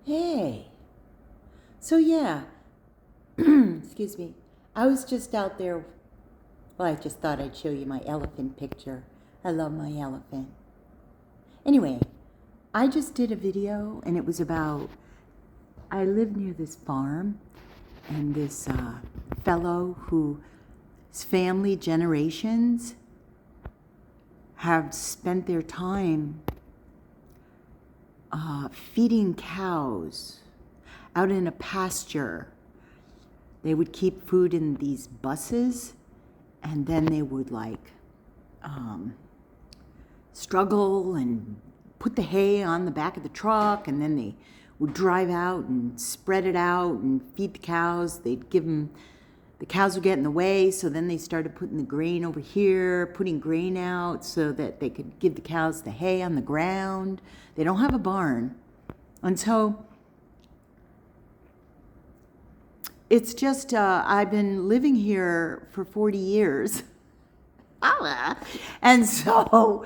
Hey. So yeah, excuse me. I was just out there. Well, I just thought I'd show you my elephant picture. I love my elephant. Anyway, I just did a video and it was about I live near this farm and this fellow whose family generations have spent their time feeding cows out in a pasture. They would keep food in these buses, and then they would struggle and put the hay on the back of the truck, and then they would drive out and spread it out and feed the cows. They'd give them, the cows would get in the way, so then they started putting the grain over here, putting grain out so that they could give the cows the hay on the ground. They don't have a barn. And so it's just, I've been living here for 40 years. And so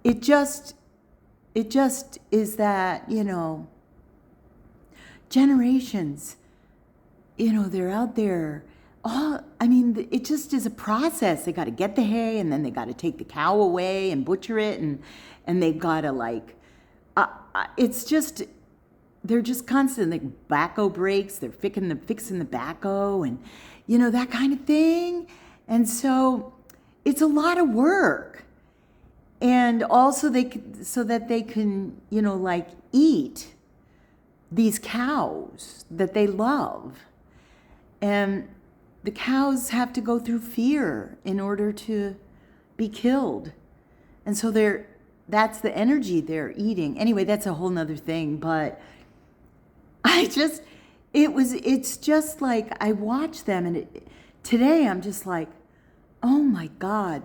it just is that, generations, they're out there. It just is a process. They got to get the hay, and then they got to take the cow away and butcher it, and they've got to it's just, they're just constantly backhoe breaks. They're fixing the backhoe and, that kind of thing. And so it's a lot of work. And also so that they can, eat these cows that they love. And the cows have to go through fear in order to be killed. And so that's the energy they're eating. Anyway, that's a whole nother thing, but it's just like I watch them, and today I'm just like, oh my God.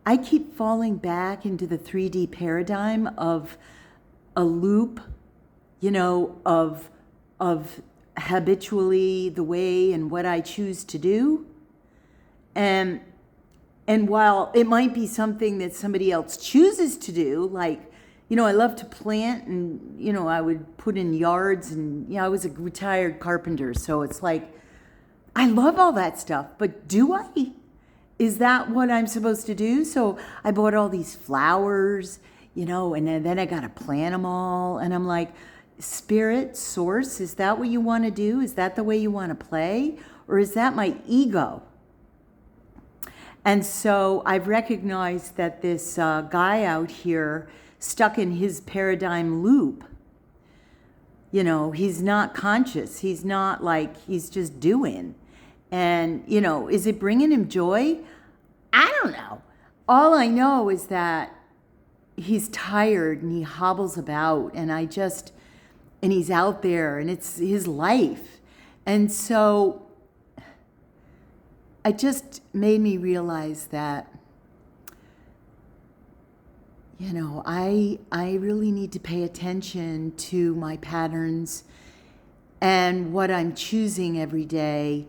I keep falling back into the 3D paradigm of a loop, of habitually the way and what I choose to do. And while it might be something that somebody else chooses to do, I love to plant, and, I would put in yards, and, I was a retired carpenter. So it's like, I love all that stuff, but do I? Is that what I'm supposed to do? So I bought all these flowers, and then I got to plant them all. And I'm like, Spirit, Source, is that what you want to do? Is that the way you want to play? Or is that my ego? And so I've recognized that this guy out here stuck in his paradigm loop. He's not conscious. He's not he's just doing. And, is it bringing him joy? I don't know. All I know is that he's tired and he hobbles about, and he's out there, and it's his life. And so it just made me realize that, I really need to pay attention to my patterns and what I'm choosing every day,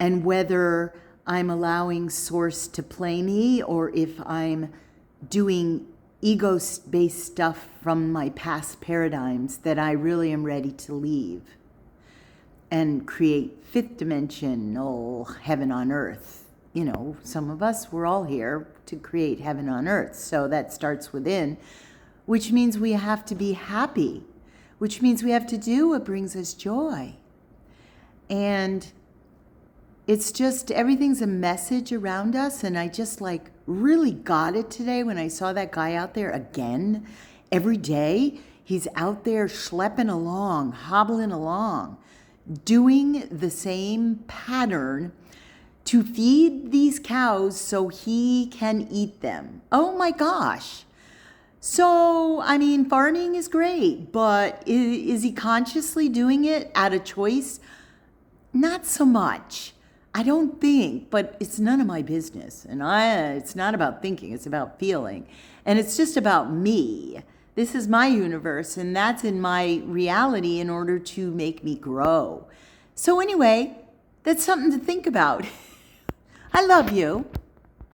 and whether I'm allowing Source to play me, or if I'm doing ego-based stuff from my past paradigms that I really am ready to leave and create fifth dimensional heaven on earth. Some of us, we're all here to create heaven on earth. So that starts within, which means we have to be happy, which means we have to do what brings us joy. And it's just, everything's a message around us. And I just really got it today when I saw that guy out there again. Every day, he's out there schlepping along, hobbling along, doing the same pattern to feed these cows so he can eat them. Oh my gosh. So, farming is great, but is he consciously doing it out of choice? Not so much. I don't think, but it's none of my business. And it's not about thinking, it's about feeling. And it's just about me. This is my universe, and that's in my reality in order to make me grow. So anyway, that's something to think about. I love you.